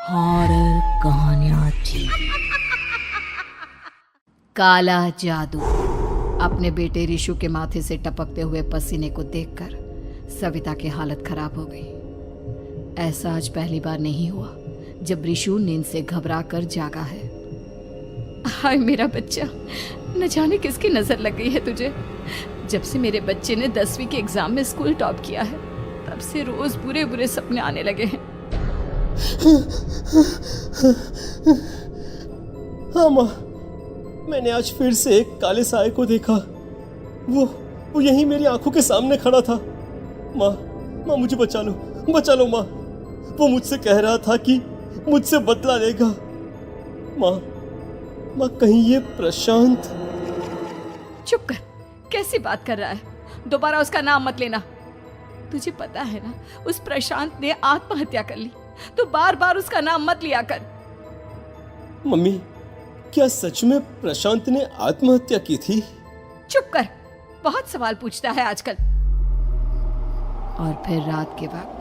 Horror कहानियां थी। काला जादू। अपने बेटे रिशु के माथे से टपकते हुए पसीने को देखकर सविता की हालत खराब हो गई। ऐसा आज पहली बार नहीं हुआ जब रिशु नींद से घबराकर जागा है। हाय मेरा बच्चा, न जाने किसकी नजर लग गई है तुझे। जब से मेरे बच्चे ने 10वीं के एग्जाम में स्कूल टॉप किया है तब से रोज बुरे बुरे सपने आने लगे हैं। हाँ माँ, मैंने आज फिर से एक काले साए को देखा। वो यहीं मेरी आंखों के सामने खड़ा था। माँ मुझे बचा लो माँ। वो मुझसे कह रहा था कि मुझसे बदला लेगा। माँ कहीं ये प्रशांत। चुप कर, कैसी बात कर रहा है? दोबारा उसका नाम मत लेना। तुझे पता है ना, उस प्रशांत ने आत्महत्या कर ली, तो बार बार उसका नाम मत लिया कर। मम्मी, क्या सच में प्रशांत ने आत्महत्या की थी? चुप कर, बहुत सवाल पूछता है आजकल। और फिर रात के वक्त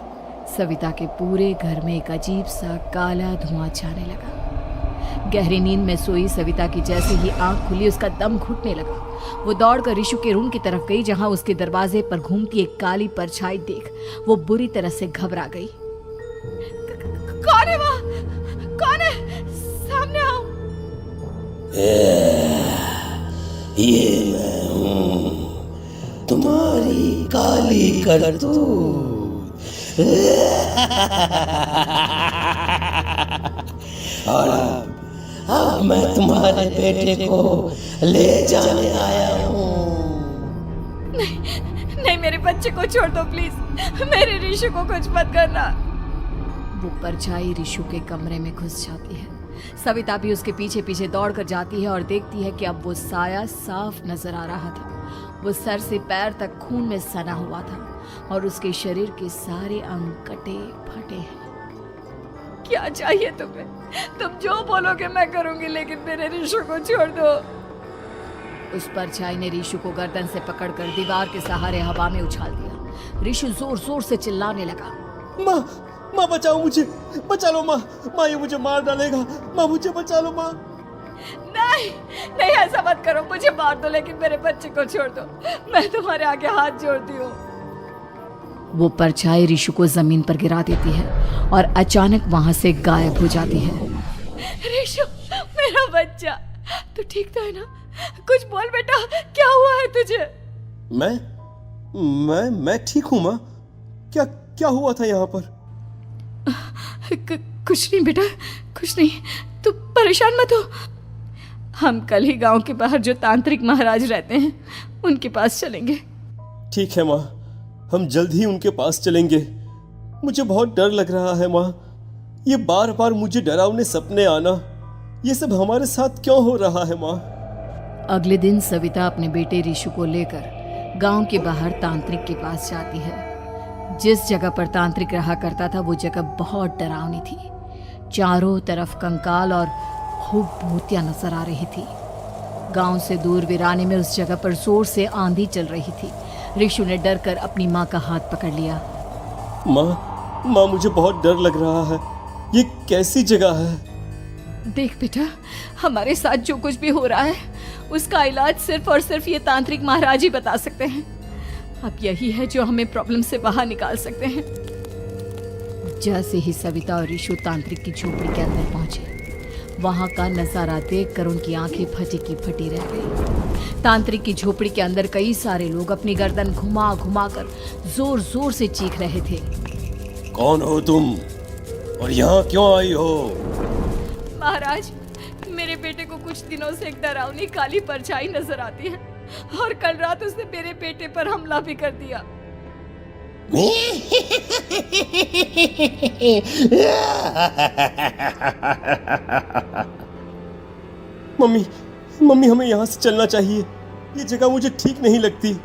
सविता के पूरे घर में एक अजीब सा काला धुआं छाने लगा। गहरी नींद में सोई सविता की जैसे ही आंख खुली उसका दम घुटने लगा। वो दौड़कर रिशु के रूम की तरफ गई जहां उसके दरवाजे पर घूमती एक काली परछाई देख वो बुरी तरह से घबरा गई। कौन है वहाँ? कौन है? सामने आओ। ये मैं हूँ, तुम्हारी काली करतूत। और अब मैं तुम्हारे बेटे को ले जाने आया हूँ। नहीं, मेरे बच्चे को छोड़ दो प्लीज। मेरे रिशु को कुछ मत करना। वो परछाई रिशु के कमरे में घुस जाती है। सविता भी उसके पीछे पीछे दौड़ कर जाती है और देखती है कि अब वो साया साफ नजर आ रहा था। वो सर से पैर तक खून में सना हुआ था और उसके शरीर के सारे अंग कटे फटे हैं। क्या चाहिए तुम्हें? तुम जो बोलोगे मैं करूंगी, लेकिन मेरे रिशु को छोड़ दो। उस परछाई ने रिशु को गर्दन से पकड़कर दीवार के सहारे हवा में उछाल दिया। रिशु जोर जोर से चिल्लाने लगा। माँ बचाओ मुझे, बचा लो माँ, ये मुझे मार डालेगा। माँ मुझे बचा लो माँ। नहीं ऐसा मत करो, मुझे मार दो लेकिन मेरे बच्चे को छोड़ दो। मैं तुम्हारे आगे हाथ जोड़ती हूँ। वो परछाई रिशु को जमीन पर गिरा देती है और अचानक वहां से गायब हो जाती है। रिशु, मेरा बच्चा, तू ठीक तो है ना? कुछ बोल बेटा, क्या हुआ है तुझे? मैं ठीक हूँ माँ। क्या हुआ था यहाँ पर? कुछ नहीं बेटा, कुछ नहीं। तू परेशान मत हो। हम कल ही गांव के बाहर जो तांत्रिक महाराज रहते हैं उनके पास चलेंगे। ठीक है माँ, हम जल्द ही उनके पास चलेंगे। मुझे बहुत डर लग रहा है माँ। ये बार बार मुझे डरावने सपने आना, ये सब हमारे साथ क्यों हो रहा है माँ? अगले दिन सविता अपने बेटे रिशु को लेकर गांव के बाहर तांत्रिक के पास जाती है। जिस जगह पर तांत्रिक रहा करता था वो जगह बहुत डरावनी थी। चारों तरफ कंकाल और खूब भूतियां नजर आ रही थी। गांव से दूर वीराने में उस जगह पर जोर से आंधी चल रही थी। रिशु ने डर कर अपनी माँ का हाथ पकड़ लिया। माँ मुझे बहुत डर लग रहा है। ये कैसी जगह है? देख बेटा, हमारे साथ जो कुछ भी हो रहा है उसका इलाज सिर्फ और सिर्फ ये तांत्रिक महाराज ही बता सकते हैं। अब यही है जो हमें प्रॉब्लम से बाहर निकाल सकते हैं। जैसे ही सविता और रिशु तांत्रिक की झोपड़ी के अंदर पहुंचे, वहां का नजारा देखकर उनकी आंखें फटी की फटी रह गई। तांत्रिक की झोपड़ी के अंदर कई सारे लोग अपनी गर्दन घुमा घुमा कर जोर जोर से चीख रहे थे। कौन हो तुम और यहाँ क्यों आई हो? महाराज, मेरे बेटे को कुछ दिनों से एक डरावनी काली परछाई नजर आती है और कल रात उसने मेरे बेटे पर हमला भी कर दिया। मम्मी हमें यहाँ से चलना चाहिए। ये जगह मुझे ठीक नहीं लगती।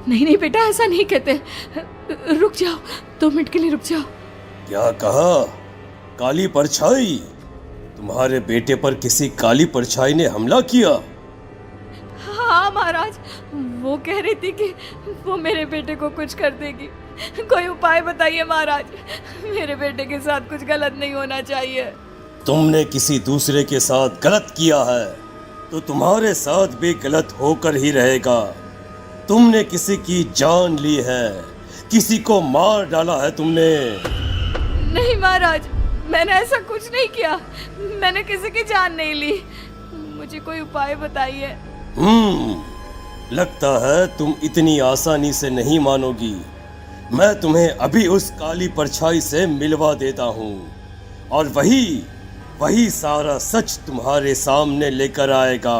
नहीं बेटा, ऐसा नहीं कहते। रुक जाओ, 2 मिनट के लिए रुक जाओ। क्या कहा? काली परछाई? तुम्हारे बेटे पर किसी काली परछाई ने हमला किया? हाँ महाराज, वो कह रही थी कि वो मेरे बेटे को कुछ कर देगी, कोई उपाय बताइए महाराज। मेरे बेटे के साथ कुछ गलत नहीं होना चाहिए। तुमने किसी दूसरे के साथ गलत किया है तो तुम्हारे साथ भी गलत होकर ही रहेगा। तुमने किसी की जान ली है, किसी को मार डाला है तुमने। नहीं महाराज, मैंने ऐसा कुछ नहीं किया। मैंने किसी की जान नहीं ली। मुझे कोई उपाय बताइए। लगता है तुम इतनी आसानी से नहीं मानोगी। मैं तुम्हें अभी उस काली परछाई से मिलवा देता हूँ और वही सारा सच तुम्हारे सामने लेकर आएगा।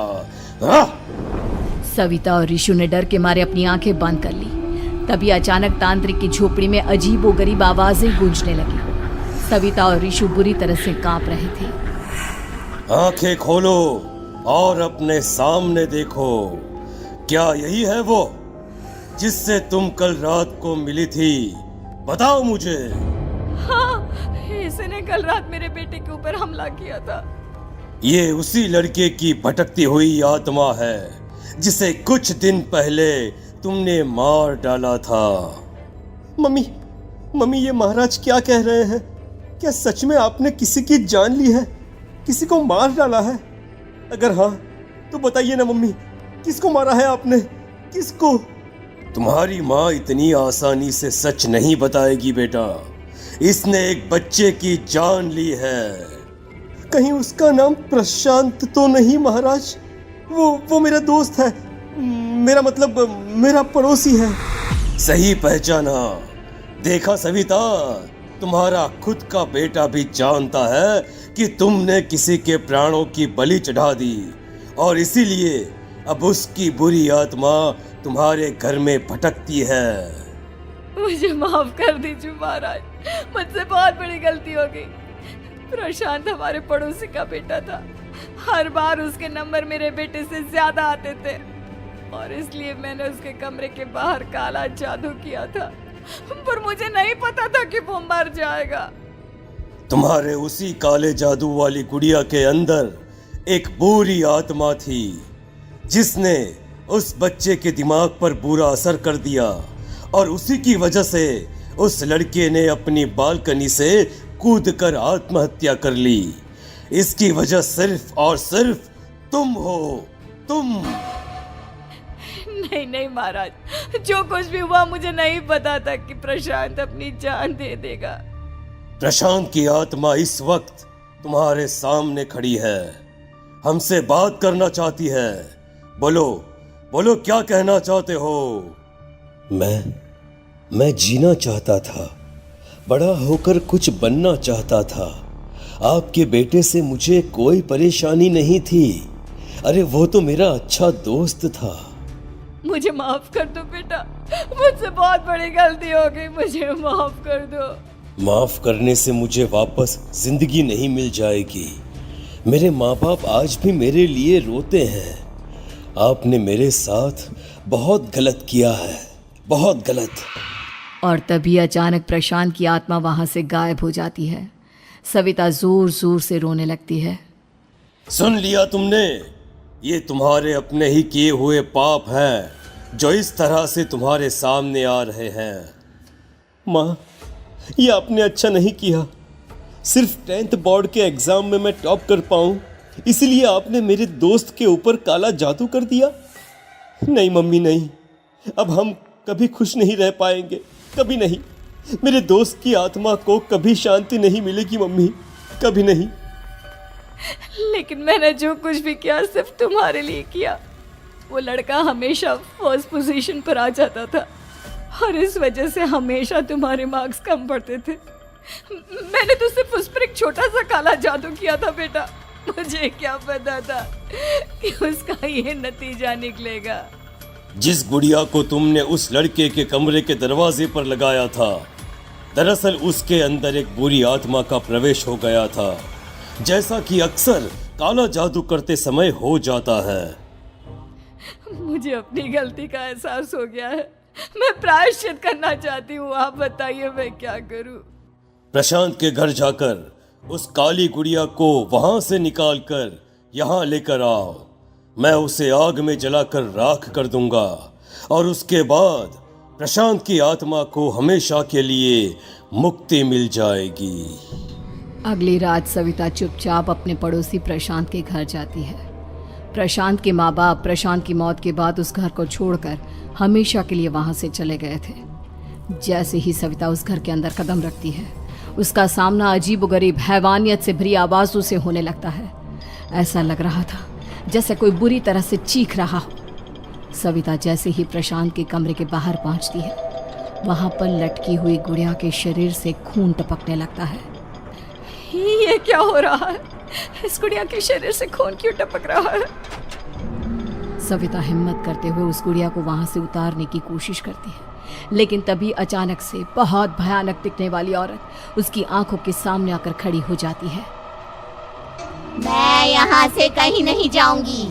सविता और ऋषु ने डर के मारे अपनी आंखें बंद कर ली। तभी अचानक तांत्रिक की झोपड़ी में अजीबोगरीब आवाजें गूंजने लगी। सविता और ऋषु बुरी तरह से कांप रहे थे। आंखें खोलो और अपने सामने देखो। क्या यही है वो जिससे तुम कल रात को मिली थी? बताओ मुझे। हाँ, इसने कल रात मेरे बेटे के ऊपर हमला किया था। ये उसी लड़के की भटकती हुई आत्मा है जिसे कुछ दिन पहले तुमने मार डाला था। मम्मी ये महाराज क्या कह रहे हैं? क्या सच में आपने किसी की जान ली है, किसी को मार डाला है? अगर हाँ तो बताइए ना मम्मी, किसको मारा है आपने? किसको? तुम्हारी माँ इतनी आसानी से सच नहीं बताएगी बेटा। इसने एक बच्चे की जान ली है। कहीं उसका नाम प्रशांत तो नहीं महाराज? वो मेरा दोस्त है, मेरा पड़ोसी है। सही पहचाना। देखा सविता, तुम्हारा खुद का बेटा भी जानता है कि तुमने किसी के प्राणों की बलि चढ़ा दी और इसीलिए अब उसकी बुरी आत्मा तुम्हारे घर में भटकती है। मुझे माफ कर दीजिए महाराज, मुझसे बहुत बड़ी गलती हो गई। प्रशांत हमारे पड़ोसी का बेटा था। हर बार उसके नंबर मेरे बेटे से ज्यादा आते थे और इसलिए मैंने उसके कमरे के बाहर काला जादू किया था, पर मुझे नहीं पता था कि वो मर जाएगा। तुम्हारे उसी काले जादू वाली गुड़िया के अंदर एक बुरी आत्मा थी जिसने उस बच्चे के दिमाग पर बुरा असर कर दिया और उसी की वजह से उस लड़के ने अपनी बालकनी से कूदकर आत्महत्या कर ली। इसकी वजह सिर्फ और सिर्फ तुम हो, तुम। नहीं महाराज, जो कुछ भी हुआ मुझे नहीं पता था कि प्रशांत अपनी जान दे देगा। प्रशांत की आत्मा इस वक्त तुम्हारे सामने खड़ी है, हमसे बात करना चाहती है। बोलो क्या कहना चाहते हो? मैं जीना चाहता था, बड़ा होकर कुछ बनना चाहता था। आपके बेटे से मुझे कोई परेशानी नहीं थी। अरे वो तो मेरा अच्छा दोस्त था। मुझे माफ कर दो बेटा, मुझसे बहुत बड़ी गलती हो गई, मुझे माफ कर दो। माफ करने से मुझे वापस जिंदगी नहीं मिल जाएगी। मेरे माँ बाप आज भी मेरे लिए रोते हैं। आपने मेरे साथ बहुत गलत किया है, बहुत गलत। और तभी अचानक प्रशांत की आत्मा वहां से गायब हो जाती है। सविता जोर जोर से रोने लगती है। सुन लिया तुमने? ये तुम्हारे अपने ही किए हुए पाप हैं जो इस तरह से तुम्हारे सामने आ रहे हैं। माँ, ये आपने अच्छा नहीं किया। सिर्फ 10th बोर्ड के एग्जाम में मैं टॉप कर पाऊं, इसलिए आपने मेरे दोस्त के ऊपर काला जादू कर दिया। नहीं मम्मी, नहीं, अब हम कभी खुश नहीं रह पाएंगे, कभी नहीं। मेरे दोस्त की आत्मा को कभी शांति नहीं मिलेगी मम्मी, कभी नहीं। लेकिन मैंने जो कुछ भी किया सिर्फ तुम्हारे लिए किया। वो लड़का हमेशा फर्स्ट पोजीशन पर आ जाता था और इस वजह से हमेशा तुम्हारे मार्क्स कम पड़ते थे। मैंने तो सिर्फ उस पर एक छोटा सा काला जादू किया था बेटा। मुझे क्या पता था कि उसका ये नतीजा निकलेगा। जिस गुड़िया को तुमने उस लड़के के कमरे के दरवाजे पर लगाया था, दरअसल उसके अंदर एक बुरी आत्मा का प्रवेश हो गया था, जैसा कि अक्सर काला जादू करते समय हो जाता है। मुझे अपनी गलती का एहसास हो गया है। मैं प्रायश्चित करना चाहती हूँ। आप बताइए मैं क्या करूँ? प्रशांत के घर जाकर उस काली गुड़िया को वहां से निकालकर यहाँ लेकर आओ। मैं उसे आग में जलाकर राख कर दूंगा और उसके बाद प्रशांत की आत्मा को हमेशा के लिए मुक्ति मिल जाएगी। अगली रात सविता चुपचाप अपने पड़ोसी प्रशांत के घर जाती है। प्रशांत के माँ बाप प्रशांत की मौत के बाद उस घर को छोड़कर हमेशा के लिए वहां से चले गए थे। जैसे ही सविता उस घर के अंदर कदम रखती है, उसका सामना अजीबोगरीब हैवानियत से भरी आवाज़ों से होने लगता है। ऐसा लग रहा था जैसे कोई बुरी तरह से चीख रहा हो। सविता जैसे ही प्रशांत के कमरे के बाहर पहुंचती है, वहां पर लटकी हुई गुड़िया के शरीर से खून टपकने लगता है। ये क्या हो रहा है? इस गुड़िया के शरीर से खून क्यों टपक रहा है? सविता हिम्मत करते हुए उस गुड़िया को वहां से उतारने की कोशिश करती है, लेकिन तभी अचानक से बहुत भयानक दिखने वाली औरत उसकी आंखों के सामने आकर खड़ी हो जाती है। मैं यहाँ से कहीं नहीं जाऊंगी,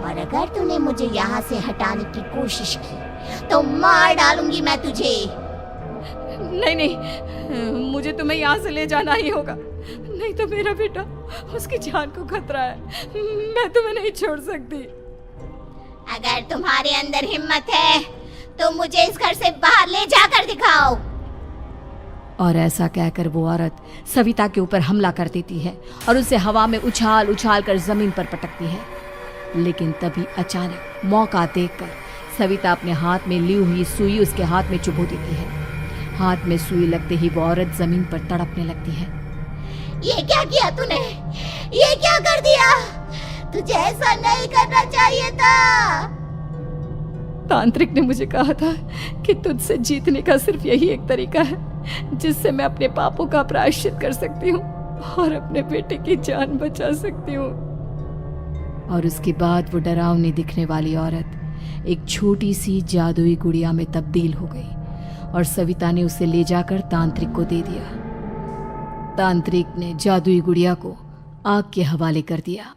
और अगर तूने मुझे यहाँ से हटाने की कोशिश की तो मार डालूंगी मैं तुझे। नहीं नहीं, मुझे तुम्हें यहाँ से ले जाना ही होगा, नहीं तो मेरा बेटा, उसकी जान को खतरा है। मैं तुम्हें नहीं छोड़ सकती। अगर तुम्हारे अंदर हिम्मत है तो मुझे इस घर से बाहर ले जाकर दिखाओ। और ऐसा कहकर वो औरत सविता के ऊपर हमला कर देती है और उसे हवा में उछाल उछाल कर जमीन पर पटकती है। लेकिन तभी अचानक मौका देखकर सविता अपने हाथ में ली हुई सुई उसके हाथ में चुभो देती है। हाथ में सुई लगते ही वो औरत जमीन पर तड़पने लगती है। ये क्या किया तूने? ये क्या कर दिया? तुझे ऐसा नहीं करना चाहिए था। तांत्रिक ने मुझे कहा था कि तुझसे जीतने का सिर्फ यही एक तरीका है जिससे मैं अपने पापों का प्रायश्चित कर सकती हूँ और अपने बेटे की जान बचा सकती हूँ। और उसके बाद वो डरावनी दिखने वाली औरत एक छोटी सी जादुई गुड़िया में तब्दील हो गई और सविता ने उसे ले जाकर तांत्रिक को दे दिया। तांत्रिक ने जादुई गुड़िया को आग के हवाले कर दिया।